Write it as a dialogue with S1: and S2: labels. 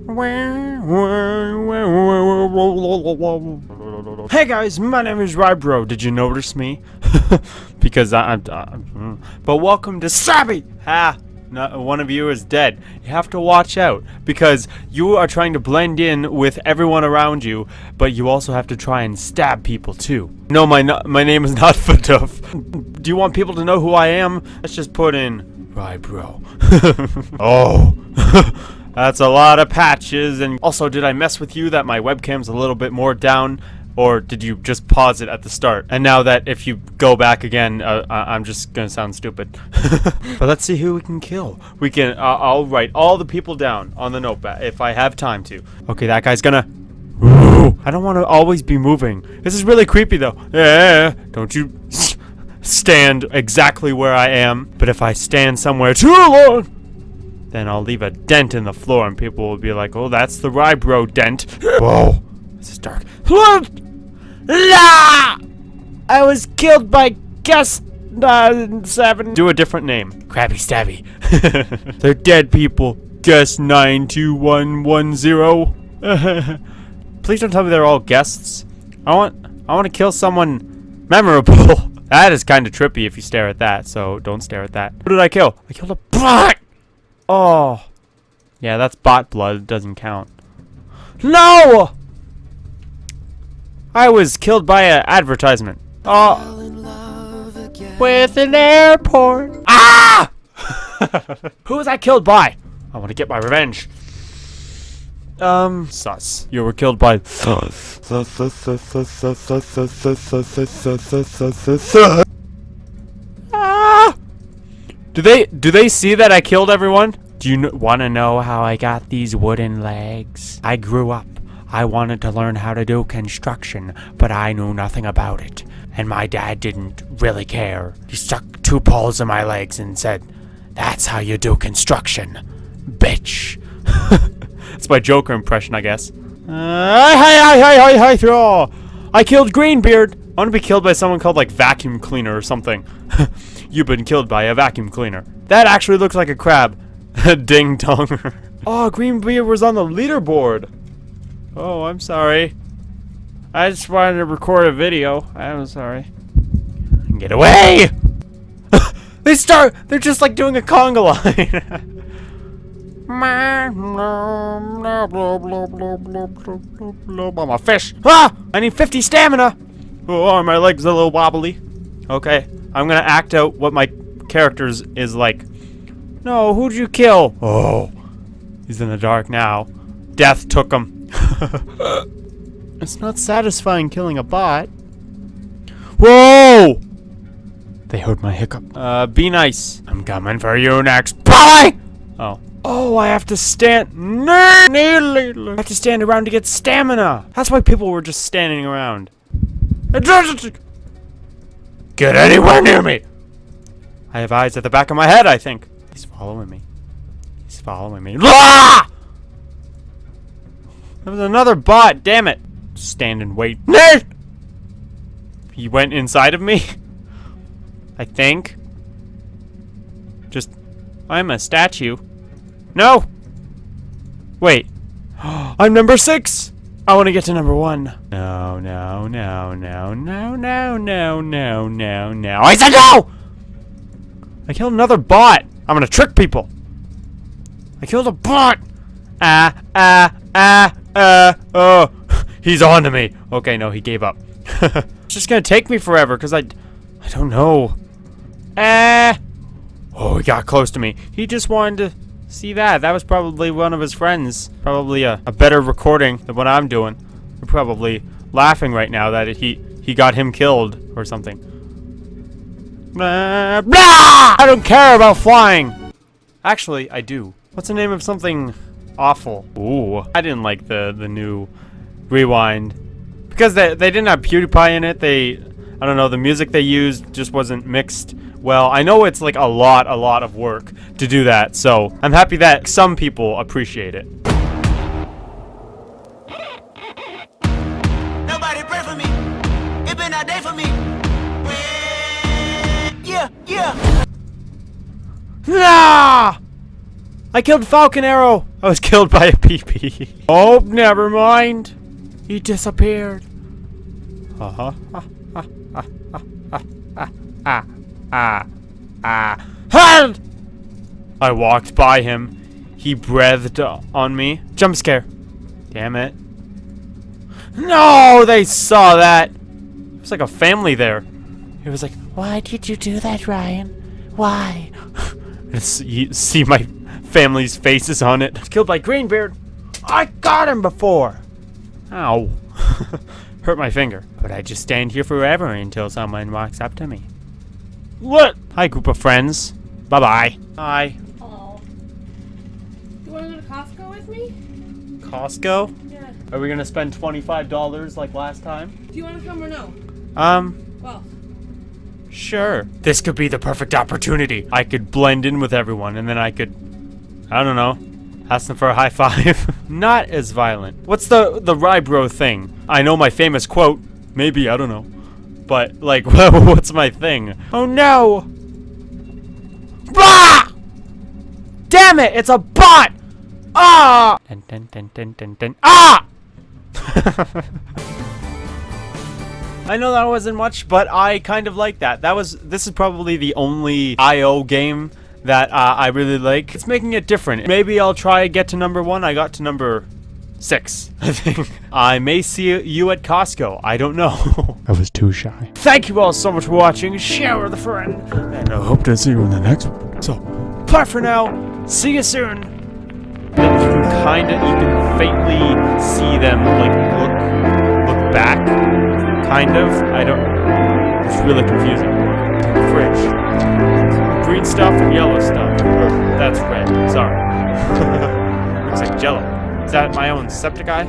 S1: Hey guys, my name is Rybro. Did you notice me? Because but welcome to Stabby! Not one of you is dead. You have to watch out because you are trying to blend in with everyone around you, but you also have to try and stab people too. No, my name is not Faduf. Do you want people to know who I am? Let's just put in Rybro. Oh. That's a lot of patches. And also, did I mess with you that my webcam's a little bit more down? Or did you just pause it at the start? And now that if you go back again, I'm just gonna sound stupid. But let's see who we can kill. We can, I'll write all the people down on the notepad if I have time to. Okay, that guy's gonna... I don't want to always be moving. This is really creepy though. Yeah, don't you stand exactly where I am. But if I stand somewhere too long, then I'll leave a dent in the floor and people will be like, oh, that's the Rybro dent. Whoa, this is dark. I was killed by guest 7. Do a different name. Krabby Stabby. They're dead people. Guest 92110. Please don't tell me they're all guests. I want to kill someone memorable. That is kind of trippy if you stare at that, so don't stare at that. Who did I kill? I killed a bot! Oh. Yeah, that's bot blood. It doesn't count. No! I was killed by an advertisement. Oh. With an airport. Ah! Who was I killed by? I want to get my revenge. Sus. You were killed by... Ah! Do they see that I killed everyone? Do you want to know how I got these wooden legs? I grew up. I wanted to learn how to do construction, but I knew nothing about it. And my dad didn't really care. He stuck 2 poles in my legs and said, "That's how you do construction, bitch." That's my Joker impression, I guess. Hi, throw. I killed Greenbeard. I want to be killed by someone called like vacuum cleaner or something. You've been killed by a vacuum cleaner. That actually looks like a crab. Ding dong. Oh, Greenbeard was on the leaderboard. Oh, I'm sorry. I just wanted to record a video. I'm sorry. Get away! They're just like doing a conga line. I'm a fish. Ah! I need 50 stamina. Oh, my leg's a little wobbly. Okay, I'm gonna act out what my character's is like. No, who'd you kill? Oh, he's in the dark now. Death took him. It's not satisfying killing a bot. Whoa! They heard my hiccup. Be nice. I'm coming for you next. Bye! Oh. Oh, I have to stand. I have to stand around to get stamina. That's why people were just standing around. Get anywhere near me! I have eyes at the back of my head, I think. He's following me. He's following me. Ah! There was another bot, damn it. Stand and wait. He went inside of me? I think. I'm a statue. No! Wait. I'm number 6! I want to get to number 1. No. I said no! I killed another bot. I'm gonna trick people. I killed a bot. Oh. He's on to me. Okay, no, he gave up. It's just gonna take me forever because I don't know. Oh, he got close to me. He just wanted to see that. That was probably one of his friends. Probably a better recording than what I'm doing. We're probably laughing right now that he got him killed or something. Blah, blah! I don't care about flying. Actually, I do. What's the name of something awful? Ooh, I didn't like the new rewind because they didn't have PewDiePie in it. I don't know, the music they used just wasn't mixed well. I know it's like a lot of work to do that, so I'm happy that some people appreciate it.
S2: Nobody pray for me. It been a day for me. Yeah.
S1: Nah! I killed Falcon Arrow! I was killed by a PP. Oh, never mind. He disappeared. Uh-huh. Help! I walked by him. He breathed on me. Jump scare. Damn it. No, they saw that. It was like a family there. It was like, why did you do that, Ryan? Why? You see my family's faces on it. I was killed by Greenbeard. I got him before. Ow. Hurt my finger. But I just stand here forever until someone walks up to me. What? Hi, group of friends. Bye-bye. Hi.
S3: Hello. You want to go to Costco with me?
S1: Costco?
S3: Yeah.
S1: Are we gonna spend $25 like last time?
S3: Do you want to come or no? Well,
S1: Sure. This could be the perfect opportunity. I could blend in with everyone, and then I could, I don't know, ask them for a high five. Not as violent. What's the Rybro thing? I know my famous quote. Maybe, I don't know. But, like, what's my thing? Oh no! Bah! Damn it, it's a bot! Ah! Dun, dun, dun, dun, dun, dun. Ah! I know that wasn't much, but I kind of like that. This is probably the only IO game that I really like. It's making it different. Maybe I'll try get to number 1. I got to number 6, I think. I may see you at Costco. I don't know. I was too shy. Thank you all so much for watching. Share with a friend. And I hope to see you in the next one. So, bye for now. See you soon. And you can faintly see them like look back. Kind of. I don't. It's really confusing. Fridge. Green stuff and yellow stuff. That's red. Sorry. Looks like Jello. Is that my own Septiceye?